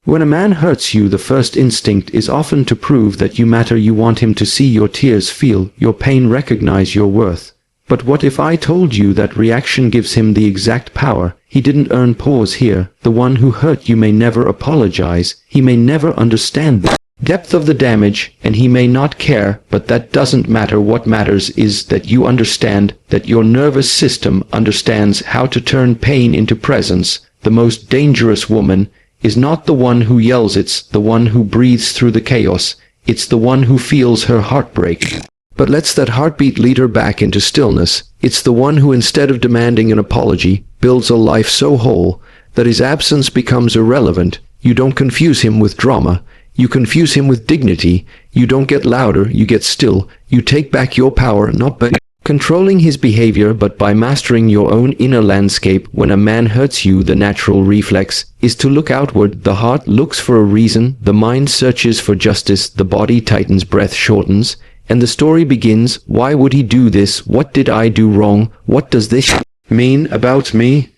When a man hurts you, the first instinct is often to prove that you matter. You want him to see your tears, feel your pain, recognize your worth. But what if I told you that reaction gives him the exact power he didn't earn? Pause here. The one who hurt you may never apologize, he may never understand the depth of the damage, and he may not care, but that doesn't matter. What matters is that you understand, that your nervous system understands how to turn pain into presence. The most dangerous woman is not the one who yells, it's the one who breathes through the chaos. It's the one who feels her heartbreak, but lets that heartbeat lead her back into stillness. It's the one who, instead of demanding an apology, builds a life so whole that his absence becomes irrelevant. You don't confuse him with drama. You confuse him with dignity. You don't get louder, you get still. You take back your power, not by controlling his behavior, but by mastering your own inner landscape. When a man hurts you, the natural reflex is to look outward. The heart looks for a reason, the mind searches for justice, the body tightens, breath shortens, and the story begins. Why would he do this? What did I do wrong? What does this mean about me?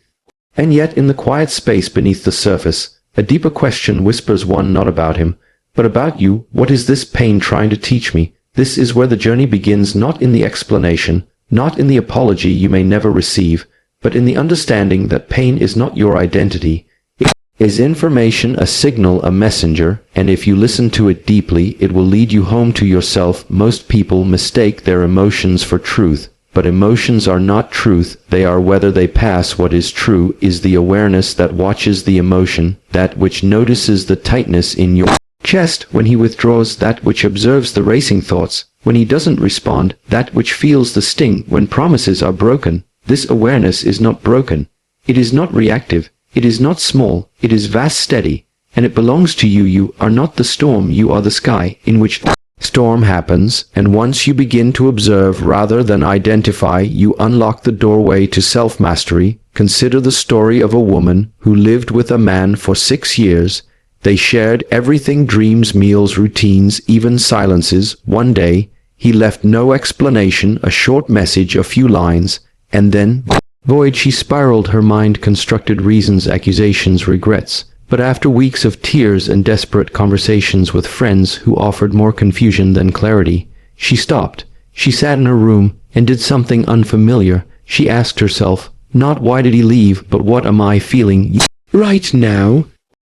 And yet, in the quiet space beneath the surface, a deeper question whispers, one not about him, but about you. What is this pain trying to teach me? This is where the journey begins, not in the explanation, not in the apology you may never receive, but in the understanding that pain is not your identity. It is information, a signal, a messenger, and if you listen to it deeply, it will lead you home to yourself. Most people mistake their emotions for truth, but emotions are not truth, they are whether they pass. What is true is the awareness that watches the emotion, that which notices the tightness in your chest when he withdraws, that which observes the racing thoughts when he doesn't respond, that which feels the sting when promises are broken. This awareness is not broken. It is not reactive. It is not small. It is vast, steady, and it belongs to you. You are not the storm. You are the sky in which the storm happens, and once you begin to observe rather than identify, you unlock the doorway to self-mastery. Consider the story of a woman who lived with a man for 6 years. They shared everything, dreams, meals, routines, even silences. One day, he left no explanation, a short message, a few lines, and then, void. She spiraled. Her mind constructed reasons, accusations, regrets. But after weeks of tears and desperate conversations with friends who offered more confusion than clarity, she stopped. She sat in her room and did something unfamiliar. She asked herself, not why did he leave, but what am I feeling right now?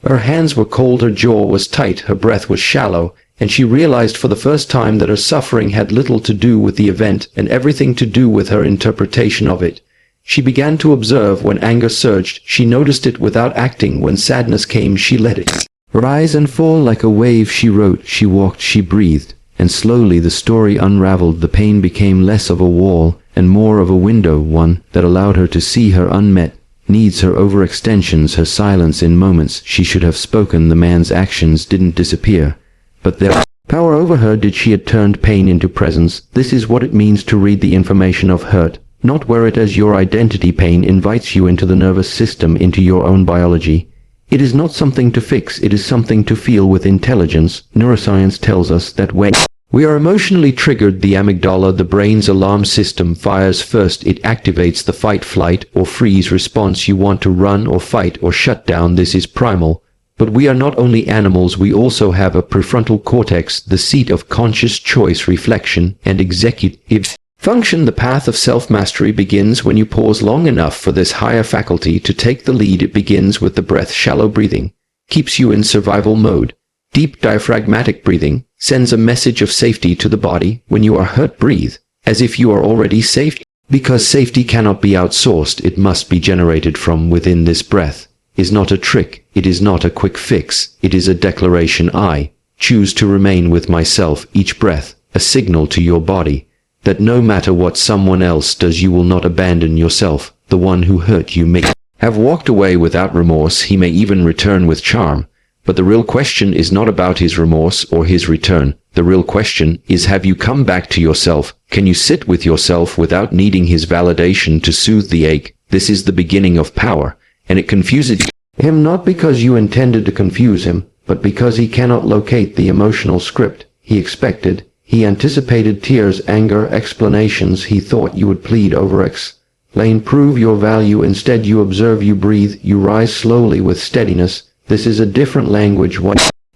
Her hands were cold, her jaw was tight, her breath was shallow, and she realized for the first time that her suffering had little to do with the event and everything to do with her interpretation of it. She began to observe when anger surged. She noticed it without acting. When sadness came, she let it rise and fall like a wave. She wrote, she walked, she breathed, and slowly the story unraveled. The pain became less of a wall and more of a window, one that allowed her to see her unmet needs, her overextensions, her silence in moments she should have spoken. The man's actions didn't disappear, but their power over her did. She had turned pain into presence. This is what it means to read the information of hurt, not wear it as your identity. Pain invites you into the nervous system, into your own biology. It is not something to fix, it is something to feel with intelligence. Neuroscience tells us that when we are emotionally triggered, the amygdala, the brain's alarm system, fires first. It activates the fight, flight, or freeze response. You want to run or fight or shut down. This is primal. But we are not only animals, we also have a prefrontal cortex, the seat of conscious choice, reflection, and executive function. The path of self-mastery begins when you pause long enough for this higher faculty to take the lead. It begins with the breath. Shallow breathing keeps you in survival mode. Deep diaphragmatic breathing sends a message of safety to the body. When you are hurt, breathe as if you are already safe, because safety cannot be outsourced. It must be generated from within. This breath is not a trick. It is not a quick fix. It is a declaration. I choose to remain with myself. Each breath, a signal to your body that no matter what someone else does, you will not abandon yourself. The one who hurt you may have walked away without remorse. He may even return with charm. But the real question is not about his remorse or his return. The real question is, have you come back to yourself? Can you sit with yourself without needing his validation to soothe the ache? This is the beginning of power, and it confuses him not because you intended to confuse him, but because he cannot locate the emotional script he expected. He anticipated tears, anger, explanations. He thought you would plead over explain, prove your value. Instead, you observe, you breathe, you rise slowly with steadiness. This is a different language.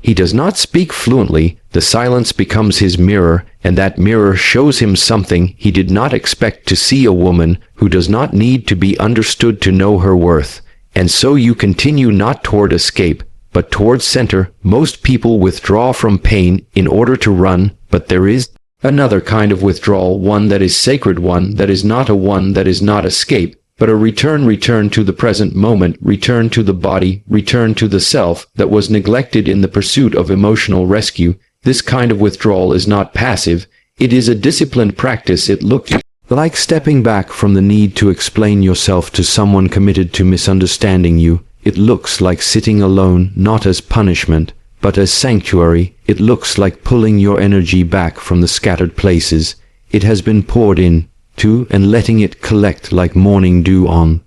He does not speak fluently. The silence becomes his mirror, and that mirror shows him something he did not expect to see: a woman who does not need to be understood to know her worth. And so you continue not toward escape, but toward center. Most people withdraw from pain in order to run, but there is another kind of withdrawal, one that is sacred, one that is not escape, but a return to the present moment, return to the body, return to the self that was neglected in the pursuit of emotional rescue. This kind of withdrawal is not passive, it is a disciplined practice. It looks like stepping back from the need to explain yourself to someone committed to misunderstanding you. It looks like sitting alone, not as punishment, but as sanctuary. It looks like pulling your energy back from the scattered places it has been poured in to and letting it collect like morning dew on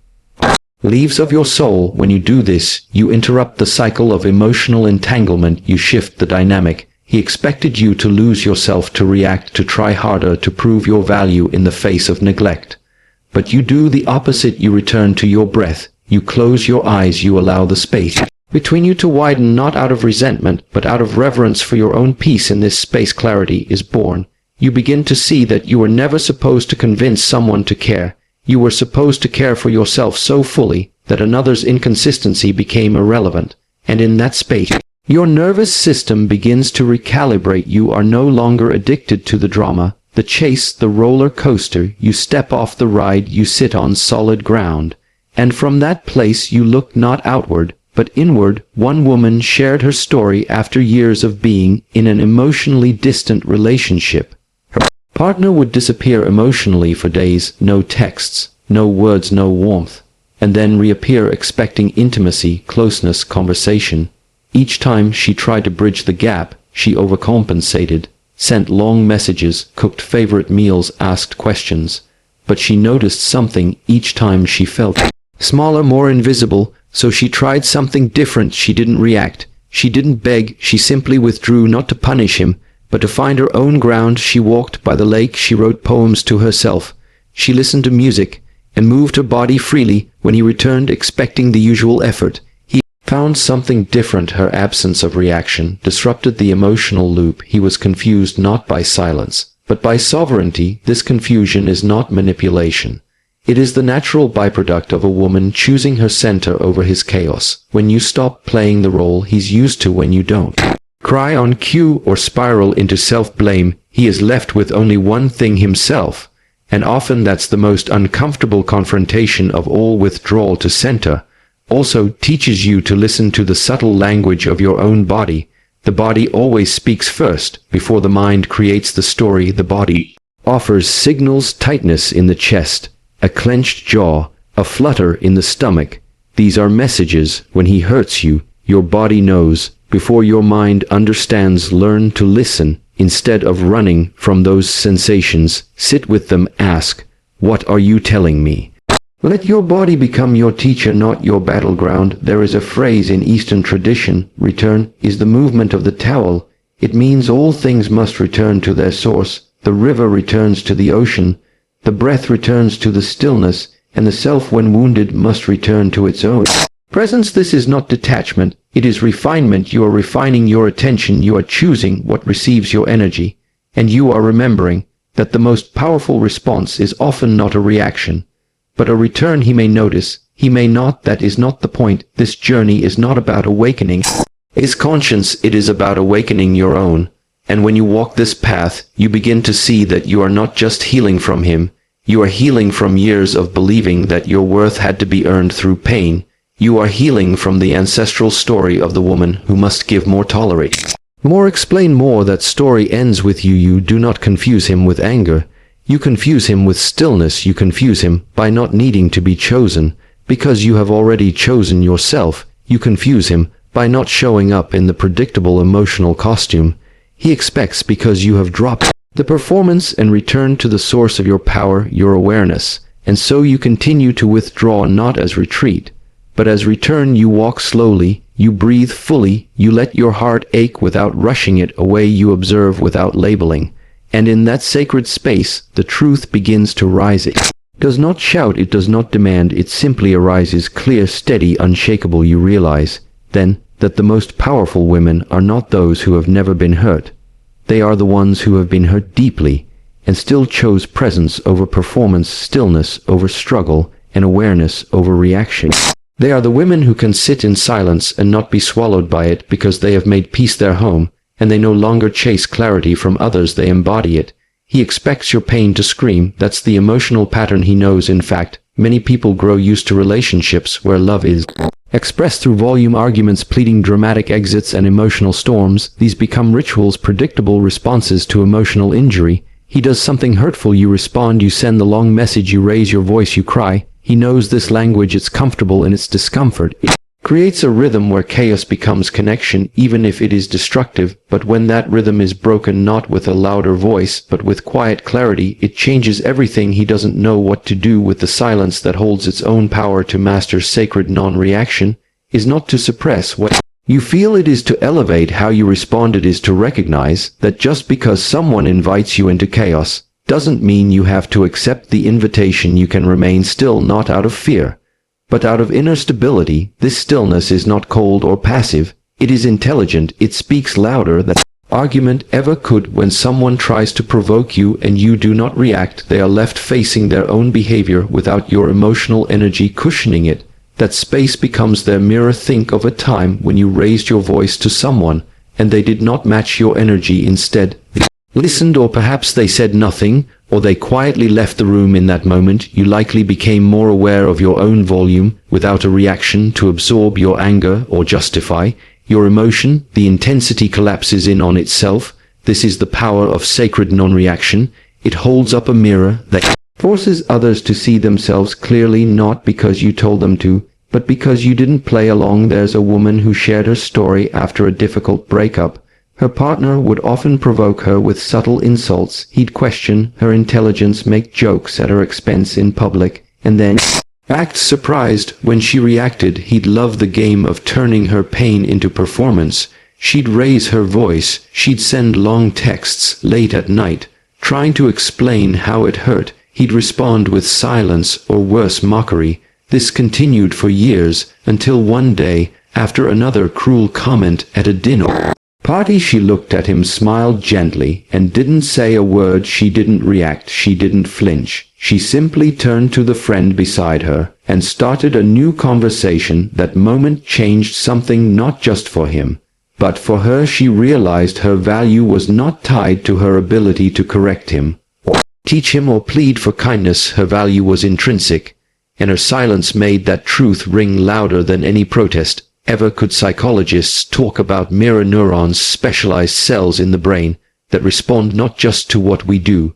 leaves of your soul. When you do this, you interrupt the cycle of emotional entanglement. You shift the dynamic. He expected you to lose yourself, to react, to try harder, to prove your value in the face of neglect. But you do the opposite. You return to your breath. You close your eyes. You allow the space between you to widen, not out of resentment, but out of reverence for your own peace. In this space, clarity is born. You begin to see that you were never supposed to convince someone to care. You were supposed to care for yourself so fully that another's inconsistency became irrelevant. And in that space, your nervous system begins to recalibrate. You are no longer addicted to the drama, the chase, the roller coaster. You step off the ride. You sit on solid ground. And from that place you look not outward, but inward. One woman shared her story after years of being in an emotionally distant relationship. Her partner would disappear emotionally for days, no texts, no words, no warmth, and then reappear expecting intimacy, closeness, conversation. Each time she tried to bridge the gap, she overcompensated, sent long messages, cooked favorite meals, asked questions. But she noticed something each time. She felt smaller, more invisible, so she tried something different. She didn't react. She didn't beg. She simply withdrew, not to punish him, but to find her own ground. She walked by the lake. She wrote poems to herself. She listened to music and moved her body freely. When he returned, expecting the usual effort, he found something different. Her absence of reaction disrupted the emotional loop. He was confused not by silence, but by sovereignty. This confusion is not manipulation. It is the natural byproduct of a woman choosing her center over his chaos. When you stop playing the role he's used to, when you don't cry on cue or spiral into self-blame, he is left with only one thing: himself. And often that's the most uncomfortable confrontation of all. Withdrawal to center also teaches you to listen to the subtle language of your own body. The body always speaks first, before the mind creates the story. The body offers signals: tightness in the chest, a clenched jaw, a flutter in the stomach. These are messages. When he hurts you, your body knows before your mind understands. Learn to listen instead of running from those sensations. Sit with them. Ask, what are you telling me? Let your body become your teacher, not your battleground. There is a phrase in Eastern tradition: return is the movement of the towel. It means all things must return to their source. The river returns to the ocean. The breath returns to the stillness, and the self, when wounded, must return to its own presence. This is not detachment, it is refinement. You are refining your attention. You are choosing what receives your energy. And you are remembering that the most powerful response is often not a reaction, but a return. He may notice, he may not. That is not the point. This journey is not about awakening his conscience, it is about awakening your own. And when you walk this path, you begin to see that you are not just healing from him. You are healing from years of believing that your worth had to be earned through pain. You are healing from the ancestral story of the woman who must give more, tolerate more, explain more. That story ends with you. You do not confuse him with anger. You confuse him with stillness. You confuse him by not needing to be chosen, because you have already chosen yourself. You confuse him by not showing up in the predictable emotional costume he expects, because you have dropped the performance and returned to the source of your power, your awareness. And so you continue to withdraw, not as retreat, but as return. You walk slowly, you breathe fully, you let your heart ache without rushing it away, you observe without labeling. And in that sacred space, the truth begins to rise. It does not shout, it does not demand, it simply arises, clear, steady, unshakable. You realize then that the most powerful women are not those who have never been hurt. They are the ones who have been hurt deeply, and still chose presence over performance, stillness over struggle, and awareness over reaction. They are the women who can sit in silence and not be swallowed by it because they have made peace their home, and they no longer chase clarity from others, they embody it. He expects your pain to scream. That's the emotional pattern he knows. In fact, many people grow used to relationships where love is expressed through volume, arguments, pleading, dramatic exits, and emotional storms. These become rituals, predictable responses to emotional injury. He does something hurtful, you respond, you send the long message, you raise your voice, you cry. He knows this language, it's comfortable in its discomfort. It creates a rhythm where chaos becomes connection, even if it is destructive. But when that rhythm is broken, not with a louder voice, but with quiet clarity, it changes everything. He doesn't know what to do with the silence that holds its own power. To master sacred non-reaction is not to suppress what you feel, it is to elevate how you respond. It is to recognize that just because someone invites you into chaos doesn't mean you have to accept the invitation. You can remain still, not out of fear, but out of inner stability. This stillness is not cold or passive, it is intelligent. It speaks louder than argument ever could. When someone tries to provoke you and you do not react, they are left facing their own behavior without your emotional energy cushioning it. That space becomes their mirror. Think of a time when you raised your voice to someone and they did not match your energy. Instead, they listened, or perhaps they said nothing, or they quietly left the room. In that moment, you likely became more aware of your own volume, without a reaction to absorb your anger or justify your emotion. The intensity collapses in on itself. This is the power of sacred non-reaction. It holds up a mirror that forces others to see themselves clearly, not because you told them to, but because you didn't play along. There's a woman who shared her story after a difficult breakup. Her partner would often provoke her with subtle insults. He'd question her intelligence, make jokes at her expense in public, and then act surprised when she reacted. He'd love the game of turning her pain into performance. She'd raise her voice. She'd send long texts late at night, trying to explain how it hurt. He'd respond with silence or worse, mockery. This continued for years, until one day, after another cruel comment at a dinner party, she looked at him, smiled gently, and didn't say a word. She didn't react. She didn't flinch. She simply turned to the friend beside her and started a new conversation. That moment changed something, not just for him, but for her. She realized her value was not tied to her ability to correct him, or teach him, or plead for kindness. Her value was intrinsic, and her silence made that truth ring louder than any protest ever could. Psychologists talk about mirror neurons, specialized cells in the brain that respond not just to what we do,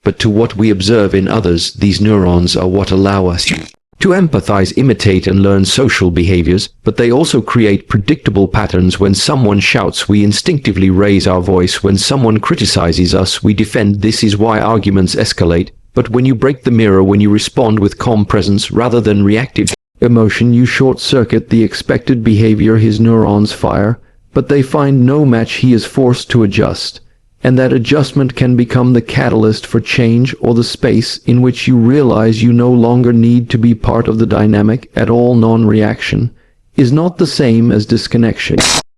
but to what we observe in others. These neurons are what allow us to empathize, imitate, and learn social behaviors, but they also create predictable patterns. When someone shouts, we instinctively raise our voice. When someone criticizes us, we defend. This is why arguments escalate. But when you break the mirror, when you respond with calm presence rather than reactive emotion, you short-circuit the expected behavior. His neurons fire, but they find no match. He is forced to adjust, and that adjustment can become the catalyst for change, or the space in which you realize you no longer need to be part of the dynamic at all. Non-reaction is not the same as disconnection.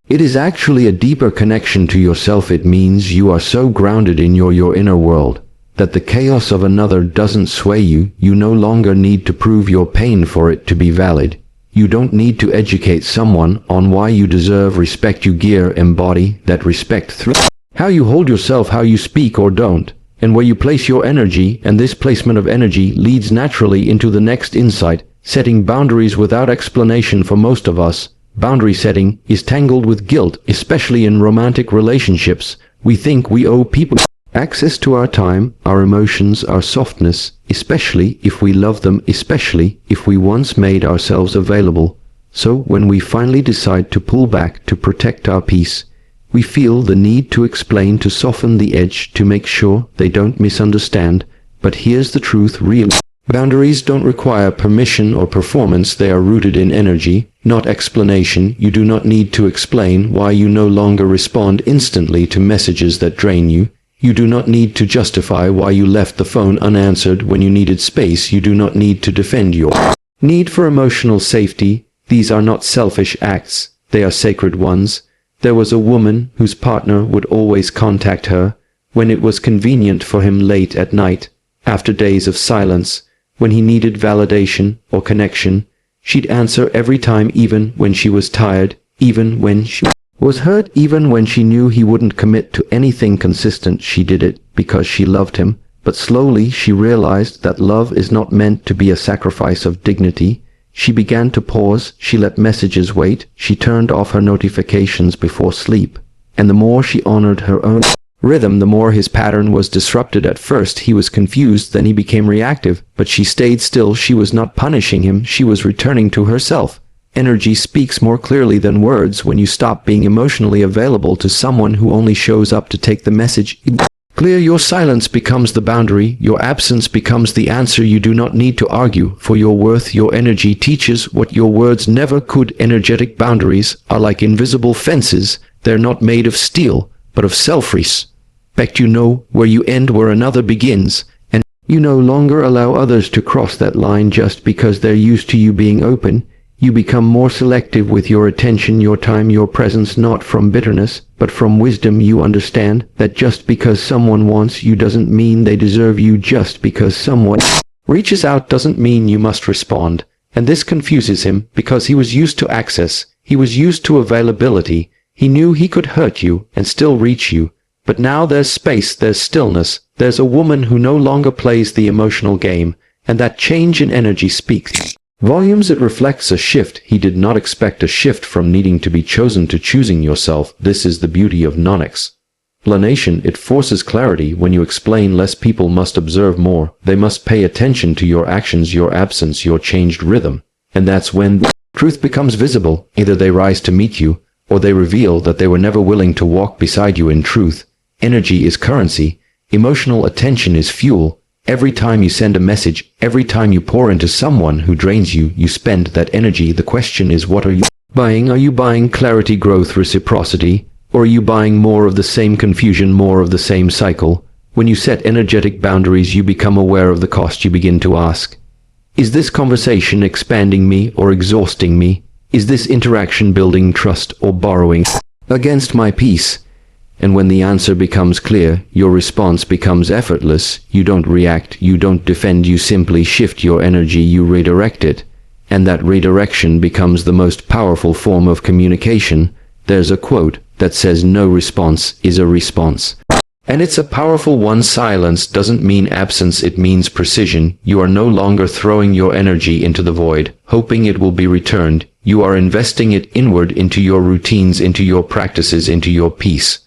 It is actually a deeper connection to yourself. It means you are so grounded in your inner world that the chaos of another doesn't sway you. You no longer need to prove your pain for it to be valid. You don't need to educate someone on why you deserve respect. You embody that respect through how you hold yourself, how you speak or don't, and where you place your energy. And this placement of energy leads naturally into the next insight: setting boundaries without explanation. For most of us, boundary setting is tangled with guilt, especially in romantic relationships. We think we owe people access to our time, our emotions, our softness, especially if we love them, especially if we once made ourselves available. So when we finally decide to pull back to protect our peace, we feel the need to explain, to soften the edge, to make sure they don't misunderstand. But here's the truth: real boundaries don't require permission or performance. They are rooted in energy, not explanation. You do not need to explain why you no longer respond instantly to messages that drain you. You do not need to justify why you left the phone unanswered when you needed space. You do not need to defend your need for emotional safety. These are not selfish acts. They are sacred ones. There was a woman whose partner would always contact her when it was convenient for him late at night, after days of silence, when he needed validation or connection. She'd answer every time, even when she was tired, even when she was hurt, even when she knew he wouldn't commit to anything consistent. She did it because she loved him. But slowly she realized that love is not meant to be a sacrifice of dignity. She began to pause, she let messages wait, she turned off her notifications before sleep. And the more she honored her own rhythm, the more his pattern was disrupted. At first he was confused, then he became reactive, but she stayed still. She was not punishing him, she was returning to herself. Energy speaks more clearly than words when you stop being emotionally available to someone who only shows up to take the message. Clear. Your silence becomes the boundary, your absence becomes the answer. You do not need to argue for your worth. Your energy teaches what your words never could. Energetic boundaries are like invisible fences. They're not made of steel, but of self-respect. You know where you end, where another begins, and you no longer allow others to cross that line just because they're used to you being open. You become more selective with your attention, your time, your presence, not from bitterness, but from wisdom. You understand that just because someone wants you doesn't mean they deserve you. Just because someone reaches out doesn't mean you must respond. And this confuses him because he was used to access, he was used to availability. He knew he could hurt you and still reach you. But now there's space, there's stillness, there's a woman who no longer plays the emotional game, and that change in energy speaks volumes. It reflects a shift. He did not expect a shift from needing to be chosen to choosing yourself. This is the beauty of non-explanation. It forces clarity. When you explain less, people must observe more. They must pay attention to your actions, your absence, your changed rhythm. And that's when the truth becomes visible. Either they rise to meet you, or they reveal that they were never willing to walk beside you. In truth, energy is currency. Emotional attention is fuel. Every time you send a message, every time you pour into someone who drains you, you spend that energy. The question is, what are you buying? Are you buying clarity, growth, reciprocity? Or are you buying more of the same confusion, more of the same cycle? When you set energetic boundaries, you become aware of the cost. You begin to ask, is this conversation expanding me or exhausting me? Is this interaction building trust or borrowing against my peace? And when the answer becomes clear, your response becomes effortless. You don't react, you don't defend, you simply shift your energy, you redirect it. And that redirection becomes the most powerful form of communication. There's a quote that says, no response is a response. And it's a powerful one. Silence doesn't mean absence, it means precision. You are no longer throwing your energy into the void, hoping it will be returned. You are investing it inward, into your routines, into your practices, into your peace.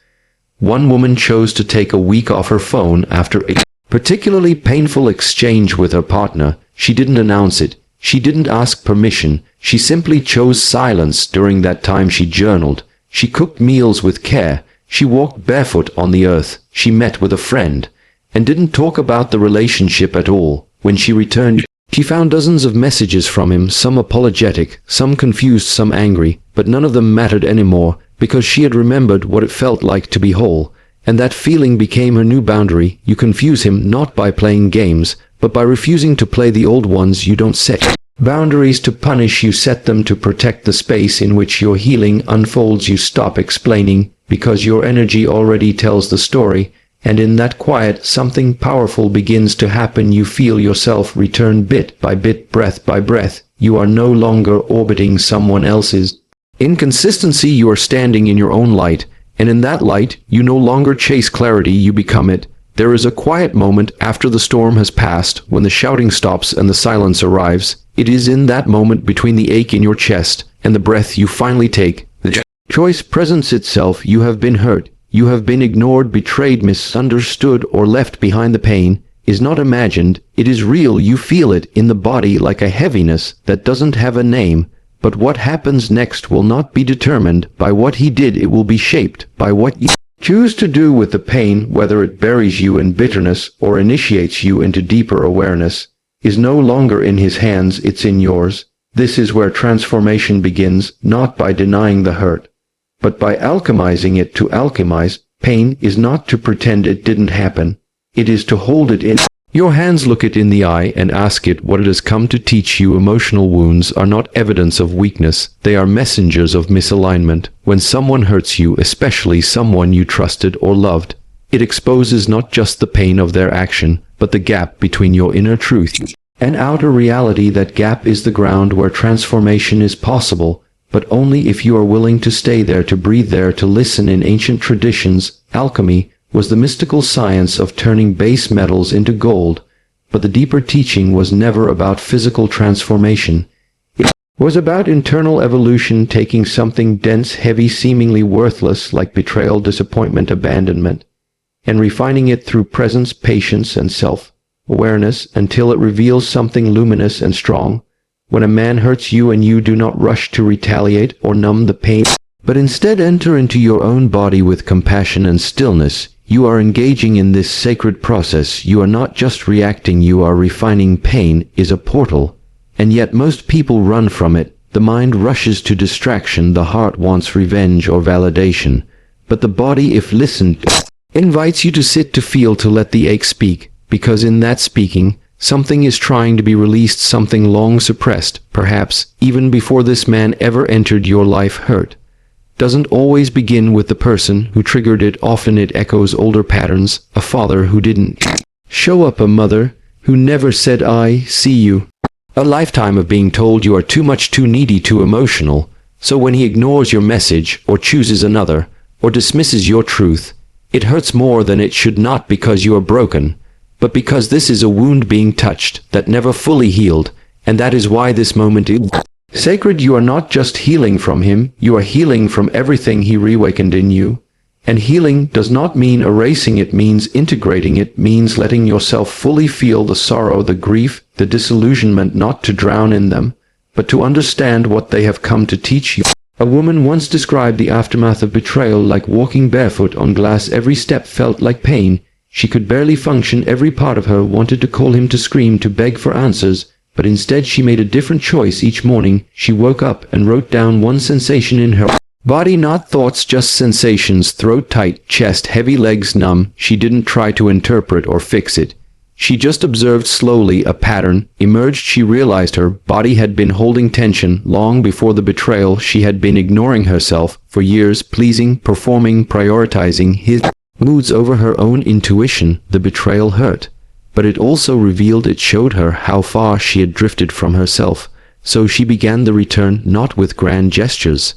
One woman chose to take a week off her phone after a particularly painful exchange with her partner. She didn't announce it. She didn't ask permission. She simply chose silence. During that time she journaled. She cooked meals with care. She walked barefoot on the earth. She met with a friend and didn't talk about the relationship at all. When she returned, she found dozens of messages from him, some apologetic, some confused, some angry, but none of them mattered anymore, because she had remembered what it felt like to be whole, and that feeling became her new boundary. You confuse him not by playing games, but by refusing to play the old ones. You don't set boundaries to punish, you set them to protect the space in which your healing unfolds. You stop explaining, because your energy already tells the story, and in that quiet, something powerful begins to happen. You feel yourself return bit by bit, breath by breath. You are no longer orbiting someone else's inconsistency. You are standing in your own light, and in that light, you no longer chase clarity, you become it. There is a quiet moment after the storm has passed, when the shouting stops and the silence arrives. It is in that moment between the ache in your chest and the breath you finally take. The choice presents itself. You have been hurt. You have been ignored, betrayed, misunderstood, or left behind. The pain is not imagined. It is real. You feel it in the body like a heaviness that doesn't have a name. But what happens next will not be determined by what he did. It will be shaped by what you choose to do with the pain. Whether it buries you in bitterness or initiates you into deeper awareness is no longer in his hands, it's in yours. This is where transformation begins, not by denying the hurt, but by alchemizing it. To alchemize pain is not to pretend it didn't happen. It is to hold it in Your hands look it in the eye and ask it what it has come to teach you. Emotional wounds are not evidence of weakness, they are messengers of misalignment. When someone hurts you, especially someone you trusted or loved, it exposes not just the pain of their action, but the gap between your inner truth and outer reality. That gap is the ground where transformation is possible, but only if you are willing to stay there, to breathe there, to listen. In ancient traditions, alchemy was the mystical science of turning base metals into gold, but the deeper teaching was never about physical transformation. It was about internal evolution, taking something dense, heavy, seemingly worthless, like betrayal, disappointment, abandonment, and refining it through presence, patience, and self-awareness until it reveals something luminous and strong. When a man hurts you and you do not rush to retaliate or numb the pain, but instead enter into your own body with compassion and stillness, you are engaging in this sacred process. You are not just reacting, you are refining. Pain is a portal, and yet most people run from it. The mind rushes to distraction, the heart wants revenge or validation, but the body, if listened to, invites you to sit, to feel, to let the ache speak, because in that speaking, something is trying to be released, something long suppressed, perhaps even before this man ever entered your life. Hurt doesn't always begin with the person who triggered it. Often it echoes older patterns: a father who didn't show up, a mother who never said "I see you," a lifetime of being told you are too much, too needy, too emotional. So when he ignores your message, or chooses another, or dismisses your truth, it hurts more than it should, not because you are broken, but because this is a wound being touched that never fully healed, and that is why this moment is sacred. You are not just healing from him, you are healing from everything he reawakened in you. And healing does not mean erasing, it means integrating. It means letting yourself fully feel the sorrow, the grief, the disillusionment, not to drown in them, but to understand what they have come to teach you. A woman once described the aftermath of betrayal like walking barefoot on glass. Every step felt like pain. She could barely function. Every part of her wanted to call him, to scream, to beg for answers. But instead she made a different choice each morning. She woke up and wrote down one sensation in her body, not thoughts, just sensations. Throat tight, chest heavy, legs numb. She didn't try to interpret or fix it. She just observed. Slowly a pattern emerged. She realized her body had been holding tension long before the betrayal. She had been ignoring herself for years, pleasing, performing, prioritizing his moods over her own intuition. The betrayal hurt, but it also revealed, it showed her how far she had drifted from herself. So she began the return, not with grand gestures,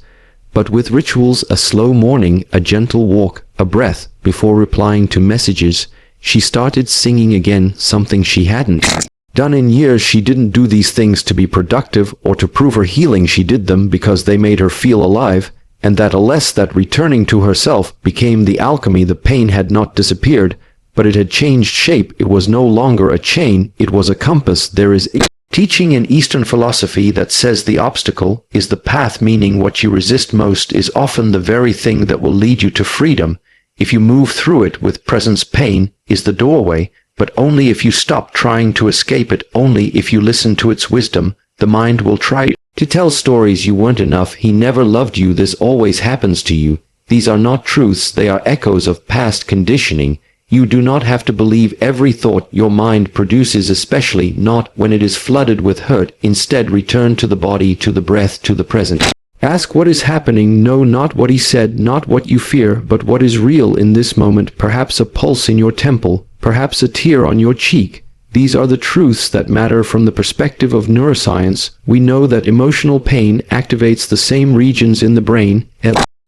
but with rituals: a slow morning, a gentle walk, a breath before replying to messages. She started singing again, something she hadn't done in years. She didn't do these things to be productive or to prove her healing. She did them because they made her feel alive, and that returning to herself became the alchemy. The pain had not disappeared, but it had changed shape. It was no longer a chain, it was a compass. There is a teaching in Eastern philosophy that says the obstacle is the path, meaning what you resist most is often the very thing that will lead you to freedom. If you move through it with presence, pain is the doorway, but only if you stop trying to escape it, only if you listen to its wisdom. The mind will try to tell stories: you weren't enough, he never loved you, this always happens to you. These are not truths, they are echoes of past conditioning. You do not have to believe every thought your mind produces, especially not when it is flooded with hurt. Instead, return to the body, to the breath, to the present. Ask what is happening. No, not what he said, not what you fear, but what is real in this moment. Perhaps a pulse in your temple, perhaps a tear on your cheek. These are the truths that matter. From the perspective of neuroscience, we know that emotional pain activates the same regions in the brain.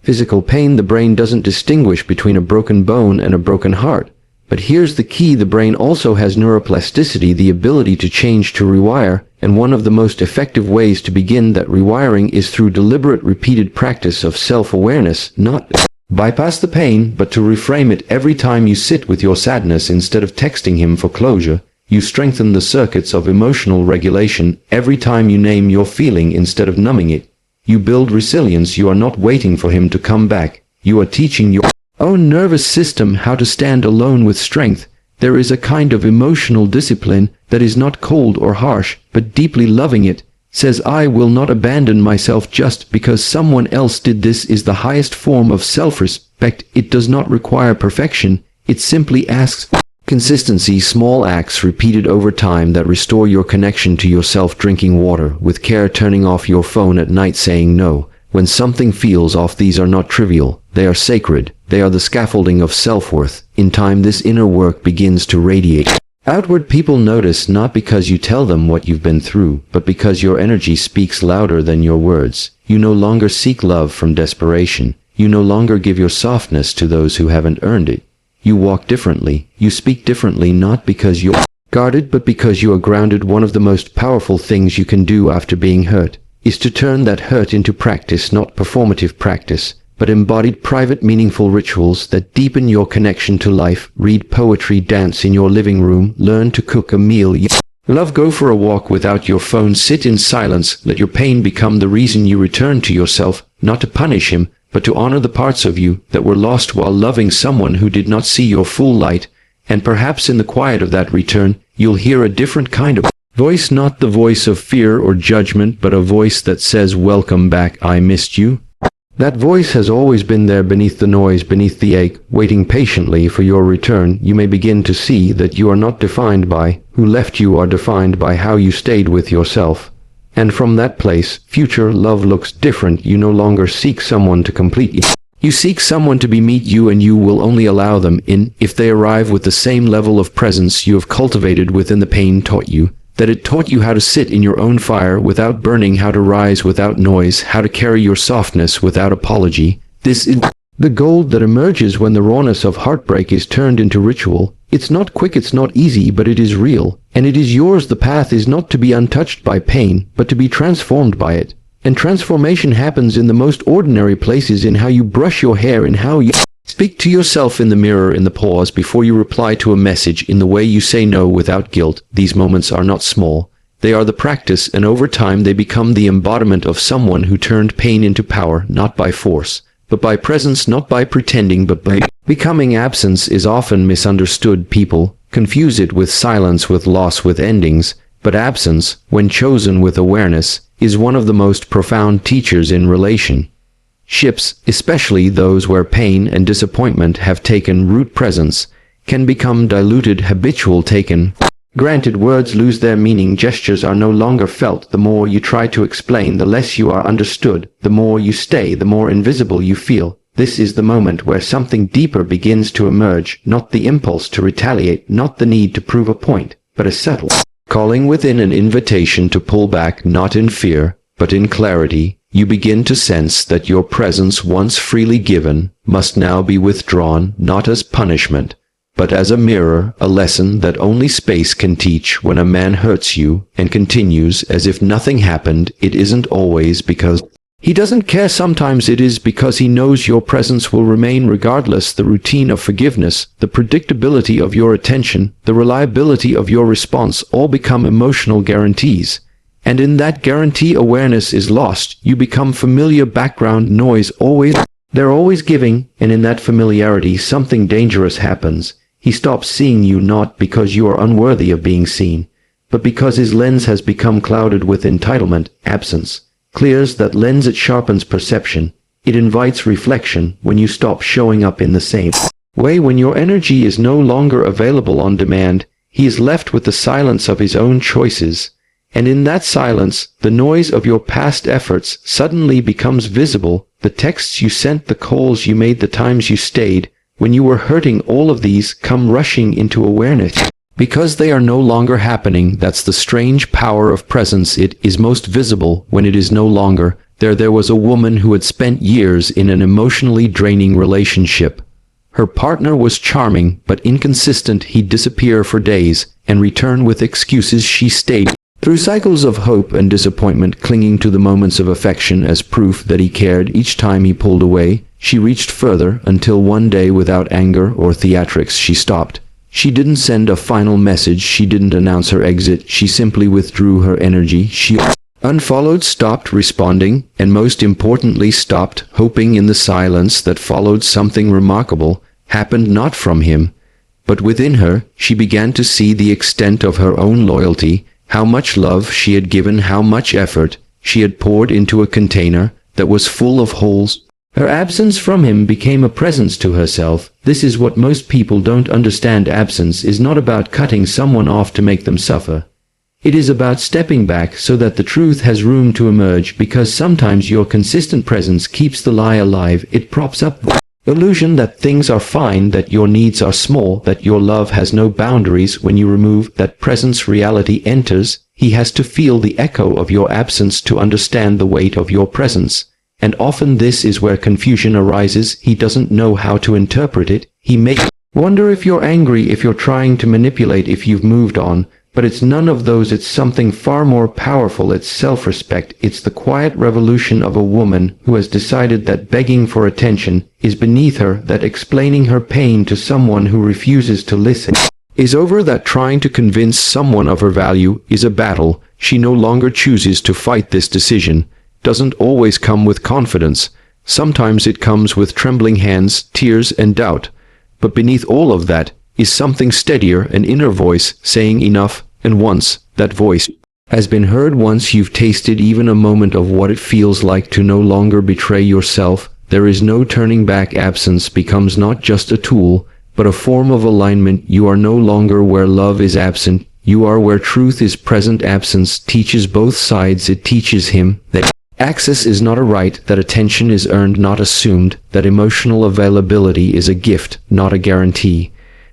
Physical pain, the brain doesn't distinguish between a broken bone and a broken heart. But here's the key: the brain also has neuroplasticity, the ability to change, to rewire, and one of the most effective ways to begin that rewiring is through deliberate, repeated practice of self-awareness. Not bypass the pain, but to reframe it. Every time you sit with your sadness, instead of texting him for closure, you strengthen the circuits of emotional regulation. Every time you name your feeling instead of numbing it, you build resilience. You are not waiting for him to come back. You are teaching your own nervous system how to stand alone with strength. There is a kind of emotional discipline that is not cold or harsh, but deeply loving. It says, I will not abandon myself just because someone else did. This is the highest form of self-respect. It does not require perfection. It simply asks Consistency, small acts repeated over time that restore your connection to yourself. Drinking water with care, turning off your phone at night, saying no when something feels off. These are not trivial, they are sacred, they are the scaffolding of self-worth. In time, this inner work begins to radiate outward. People notice not because you tell them what you've been through, but because your energy speaks louder than your words. You no longer seek love from desperation. You no longer give your softness to those who haven't earned it. You walk differently, you speak differently, not because you're guarded, but because you are grounded. One of the most powerful things you can do after being hurt is to turn that hurt into practice, not performative practice, but embodied, private, meaningful rituals that deepen your connection to life. Read poetry, dance in your living room, learn to cook a meal you love, go for a walk without your phone, sit in silence. Let your pain become the reason you return to yourself, not to punish him, but to honor the parts of you that were lost while loving someone who did not see your full light. And perhaps in the quiet of that return, you'll hear a different kind of voice, not the voice of fear or judgment, but a voice that says, "Welcome back, I missed you." That voice has always been there, beneath the noise, beneath the ache, waiting patiently for your return. You may begin to see that you are not defined by who left, you are defined by how you stayed with yourself. And from that place, future love looks different. You no longer seek someone to complete you. You seek someone to meet you, and you will only allow them in if they arrive with the same level of presence you have cultivated within. The pain taught you that it taught you how to sit in your own fire without burning, how to rise without noise, how to carry your softness without apology. This is the gold that emerges when the rawness of heartbreak is turned into ritual. It's not quick, it's not easy, but it is real, and it is yours. The path is not to be untouched by pain, but to be transformed by it. And transformation happens in the most ordinary places, in how you brush your hair, in how you speak to yourself in the mirror, in the pause before you reply to a message, in the way you say no without guilt. These moments are not small. They are the practice, and over time they become the embodiment of someone who turned pain into power, not by force, but by presence, not by pretending, but by becoming. Absence is often misunderstood. People confuse it with silence, with loss, with endings. But absence, when chosen with awareness, is one of the most profound teachers in relationships, especially those where pain and disappointment have taken root. Presence can become diluted, habitual, taken granted. Words lose their meaning. Gestures are no longer felt. The more you try to explain, the less you are understood. The more you stay, the more invisible you feel. This is the moment where something deeper begins to emerge, not the impulse to retaliate, not the need to prove a point, but a subtle calling within, an invitation to pull back, not in fear, but in clarity. You begin to sense that your presence, once freely given, must now be withdrawn, not as punishment, but as a mirror, a lesson that only space can teach. When a man hurts you and continues as if nothing happened, it isn't always because he doesn't care. Sometimes it is because he knows your presence will remain regardless. The routine of forgiveness, the predictability of your attention, the reliability of your response all become emotional guarantees. And in that guarantee, awareness is lost. You become familiar, background noise. They're always giving, and in that familiarity something dangerous happens. He stops seeing you, not because you are unworthy of being seen, but because his lens has become clouded with entitlement. Absence clears that lens. It sharpens perception. It invites reflection. When you stop showing up in the same way, when your energy is no longer available on demand, he is left with the silence of his own choices. And in that silence, the noise of your past efforts suddenly becomes visible. The texts you sent, the calls you made, the times you stayed when you were hurting, all of these come rushing into awareness. Because they are no longer happening. That's the strange power of presence. It is most visible when it is no longer there. There was a woman who had spent years in an emotionally draining relationship. Her partner was charming, but inconsistent. He'd disappear for days and return with excuses. She stayed through cycles of hope and disappointment, clinging to the moments of affection as proof that he cared. Each time he pulled away, she reached further, until one day, without anger or theatrics, she stopped. She didn't send a final message. She didn't announce her exit. She simply withdrew her energy. She unfollowed, stopped responding, and most importantly, stopped hoping. In the silence that followed, something remarkable happened, not from him, but within her. She began to see the extent of her own loyalty, how much love she had given, how much effort she had poured into a container that was full of holes. Her absence from him became a presence to herself. This is what most people don't understand. Absence is not about cutting someone off to make them suffer. It is about stepping back so that the truth has room to emerge, because sometimes your consistent presence keeps the lie alive. It props up the illusion that things are fine, that your needs are small, that your love has no boundaries. When you remove that presence, reality enters. He has to feel the echo of your absence to understand the weight of your presence. And often this is where confusion arises. He doesn't know how to interpret it. He may wonder if you're angry, if you're trying to manipulate, if you've moved on. But it's none of those. It's something far more powerful. It's self-respect. It's the quiet revolution of a woman who has decided that begging for attention is beneath her, that explaining her pain to someone who refuses to listen is over, that trying to convince someone of her value is a battle. She no longer chooses to fight. This decision doesn't always come with confidence. Sometimes it comes with trembling hands, tears, and doubt. But beneath all of that is something steadier, an inner voice saying enough. And once that voice has been heard, once you've tasted even a moment of what it feels like to no longer betray yourself, there is no turning back. Absence becomes not just a tool, but a form of alignment. You are no longer where love is absent. You are where truth is present. Absence teaches both sides. It teaches him that access is not a right, that attention is earned, not assumed, that emotional availability is a gift, not a guarantee.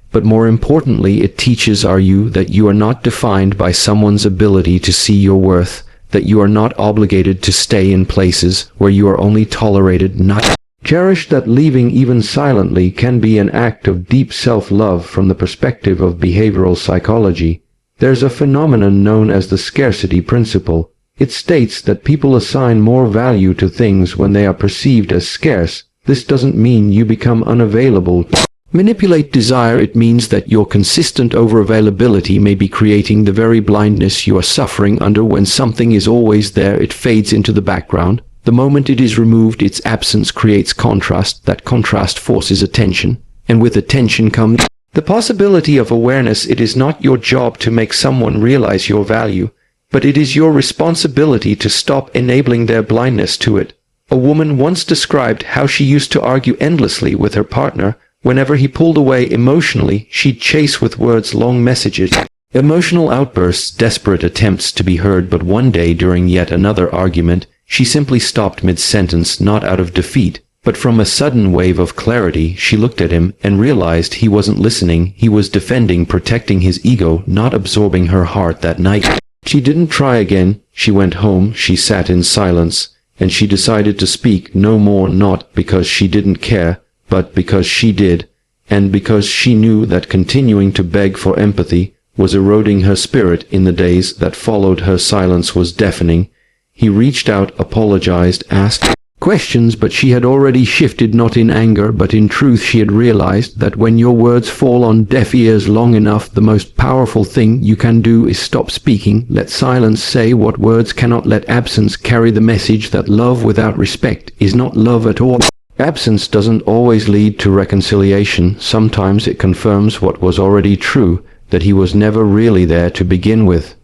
But more importantly, it teaches you that you are not defined by someone's ability to see your worth, that you are not obligated to stay in places where you are only tolerated, not cherished, that leaving even silently can be an act of deep self-love. From the perspective of behavioral psychology, there's a phenomenon known as the scarcity principle. It states that people assign more value to things when they are perceived as scarce. This doesn't mean you become unavailable. Manipulate desire. It means that your consistent overavailability may be creating the very blindness you are suffering under. When something is always there, it fades into the background. The moment it is removed, its absence creates contrast. That contrast forces attention. And with attention comes the possibility of awareness. It is not your job to make someone realize your value, but it is your responsibility to stop enabling their blindness to it. A woman once described how she used to argue endlessly with her partner. Whenever he pulled away emotionally, she'd chase with words long messages, emotional outbursts, desperate attempts to be heard. But one day, during yet another argument, she simply stopped mid-sentence, not out of defeat, but from a sudden wave of clarity. She looked at him and realized he wasn't listening. He was defending, protecting his ego, not absorbing her heart. That night, she didn't try again. She went home, she sat in silence, and she decided to speak no more, not because she didn't care, but because she did, and because she knew that continuing to beg for empathy was eroding her spirit. In the days that followed, her silence was deafening. He reached out, apologized, asked questions, but she had already shifted, not in anger, but in truth. She had realized that when your words fall on deaf ears long enough, the most powerful thing you can do is stop speaking. Let silence say what words cannot. Let absence carry the message that love without respect is not love at all. Absence doesn't always lead to reconciliation. Sometimes it confirms what was already true, that he was never really there to begin with.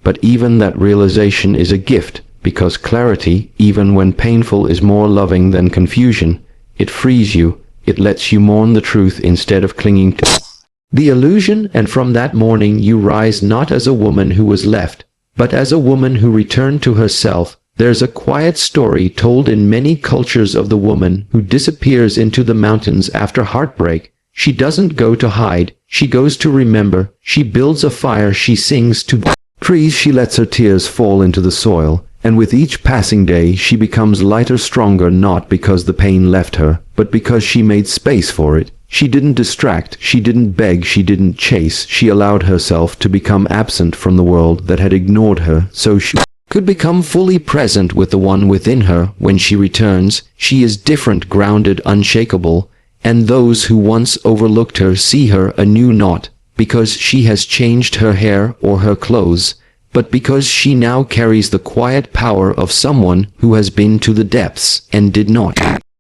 But even that realization is a gift, because clarity, even when painful, is more loving than confusion. It frees you. It lets you mourn the truth instead of clinging to the illusion. And from that morning you rise not as a woman who was left, but as a woman who returned to herself. There's a quiet story told in many cultures of the woman who disappears into the mountains after heartbreak. She doesn't go to hide, she goes to remember. She builds a fire, she sings to trees, she lets her tears fall into the soil. And with each passing day she becomes lighter, stronger, not because the pain left her, but because she made space for it. She didn't distract, she didn't beg, she didn't chase. She allowed herself to become absent from the world that had ignored her, so she could become fully present with the one within her. When she returns, she is different, grounded, unshakable, and those who once overlooked her see her anew, not because she has changed her hair or her clothes, but because she now carries the quiet power of someone who has been to the depths and did not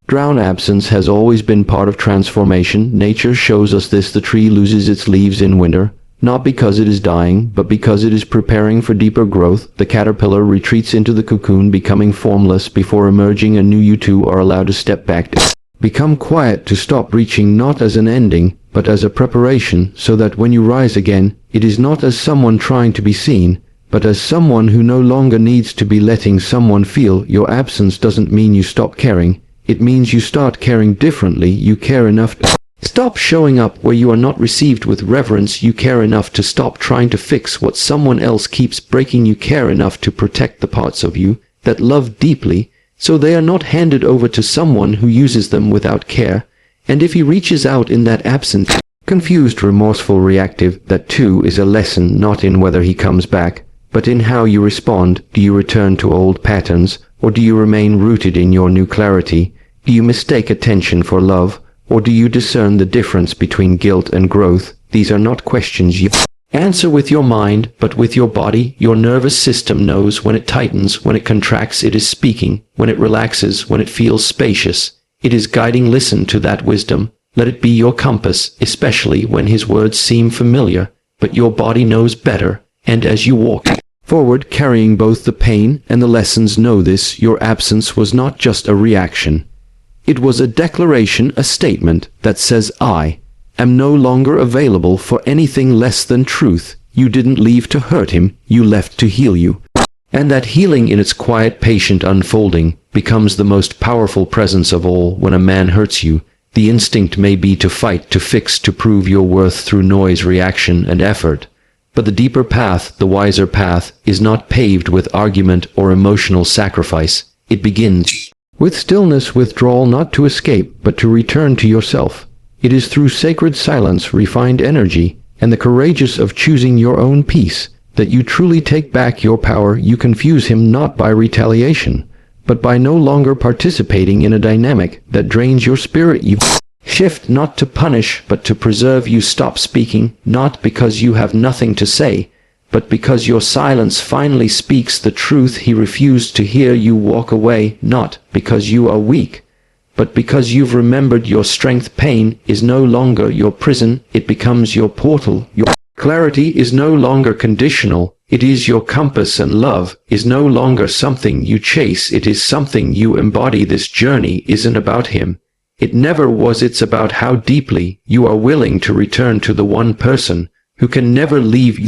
drown. Absence has always been part of transformation. Nature shows us this. The tree loses its leaves in winter, Not because it is dying, but because it is preparing for deeper growth. The caterpillar retreats into the cocoon, becoming formless before emerging anew. You too are allowed to step back, to become quiet, to stop reaching, not as an ending, but as a preparation, so that when you rise again, it is not as someone trying to be seen, but as someone who no longer needs to be letting someone feel. Your absence doesn't mean you stop caring. It means you start caring differently. You care enough to stop showing up where you are not received with reverence. You care enough to stop trying to fix what someone else keeps breaking. You care enough to protect the parts of you that love deeply, so they are not handed over to someone who uses them without care. And if he reaches out in that absence, confused, remorseful, reactive, that too is a lesson, not in whether he comes back, but in how you respond. Do you return to old patterns, or do you remain rooted in your new clarity? Do you mistake attention for love, or do you discern the difference between guilt and growth? These are not questions you answer with your mind, but with your body. Your nervous system knows when it tightens, when it contracts. It is speaking. When it relaxes, when it feels spacious, it is guiding. Listen to that wisdom. Let it be your compass, especially when his words seem familiar, but your body knows better. And as you walk forward, carrying both the pain and the lessons, know this: your absence was not just a reaction. It was a declaration, a statement that says, I am no longer available for anything less than truth. You didn't leave to hurt him, you left to heal you. And that healing, in its quiet, patient unfolding, becomes the most powerful presence of all. When a man hurts you, the instinct may be to fight, to fix, to prove your worth through noise, reaction, and effort. But the deeper path, the wiser path, is not paved with argument or emotional sacrifice. It begins with stillness, withdrawal, not to escape, but to return to yourself. It is through sacred silence, refined energy, and the courageous of choosing your own peace, that you truly take back your power. You confuse him not by retaliation, but by no longer participating in a dynamic that drains your spirit. You shift not to punish, but to preserve. You stop speaking, not because you have nothing to say, but because your silence finally speaks the truth he refused to hear. You walk away, not because you are weak, but because you've remembered your strength. Pain is no longer your prison, it becomes your portal. Your clarity is no longer conditional, it is your compass. And love is no longer something you chase, it is something you embody. This journey isn't about him. It never was. It's about how deeply you are willing to return to the one person who can never leave you.